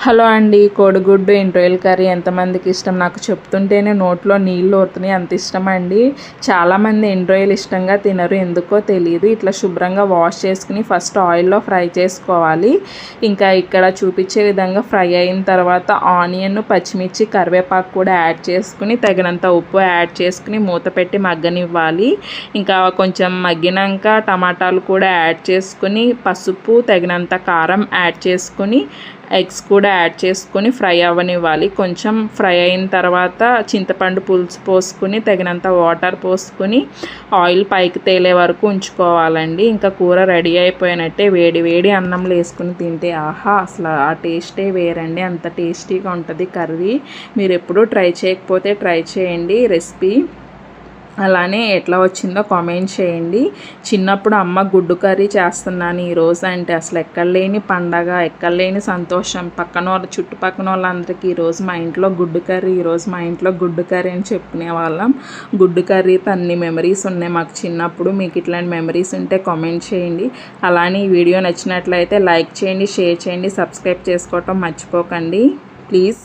Hello అండి. కోడిగుడ్డు ఇంట్రోయల్ curry ఎంతమందికి ఇష్టం? నాకు చెప్తుంటేనే నోట్లో నీళ్ళు ఊరుతున్నాయి, అంత ఇష్టం అండి. చాలామంది ఇంట్రోయల్ ఇష్టంగా తినరు, ఎందుకో తెలియదు. ఇట్లా శుభ్రంగా వాష్ చేసుకుని ఫస్ట్ ఆయిల్లో ఫ్రై చేసుకోవాలి. ఇంకా ఇక్కడ చూపించే విధంగా ఫ్రై అయిన తర్వాత ఆనియన్, పచ్చిమిర్చి, కరివేపాకు కూడా యాడ్ చేసుకుని తగినంత ఉప్పు యాడ్ చేసుకుని మూత పెట్టి మగ్గనివ్వాలి. ఇంకా కొంచెం మగ్గినాక టమాటాలు కూడా యాడ్ చేసుకుని పసుపు, తగినంత కారం యాడ్ చేసుకుని ఎగ్స్ కూడా యాడ్ చేసుకొని ఫ్రై అవ్వనివ్వాలి. కొంచెం ఫ్రై అయిన తర్వాత చింతపండు పులుసు పోసుకుని తగినంత వాటర్ పోసుకొని ఆయిల్ పైకి తేలే వరకు ఉంచుకోవాలండి. ఇంకా కూర రెడీ అయిపోయినట్టే. వేడి వేడి అన్నంలో వేసుకుని తింటే ఆహా, అసలు ఆ టేస్టే వేరండి. అంత టేస్టీగా ఉంటుంది కర్రీ. మీరు ఎప్పుడూ ట్రై చేయకపోతే ట్రై చేయండి రెసిపీ. అలానే ఎట్లా వచ్చిందో కామెంట్ చేయండి. చిన్నప్పుడు అమ్మ గుడ్డు కర్రీ చేస్తున్నాను ఈరోజు అంటే అసలు ఎక్కడలేని పండగ, ఎక్కడలేని సంతోషం. చుట్టుపక్కన వాళ్ళందరికీ ఈరోజు మా ఇంట్లో గుడ్డు కర్రీ, ఈరోజు మా ఇంట్లో గుడ్డు కర్రీ అని చెప్పుకునే వాళ్ళం. గుడ్డు కర్రీతో అన్ని మెమరీస్ ఉన్నాయి మాకు చిన్నప్పుడు. మీకు ఇట్లాంటి మెమరీస్ ఉంటే కామెంట్ చేయండి. అలానే ఈ వీడియో నచ్చినట్లయితే లైక్ చేయండి, షేర్ చేయండి, సబ్స్క్రైబ్ చేసుకోవటం మర్చిపోకండి ప్లీజ్.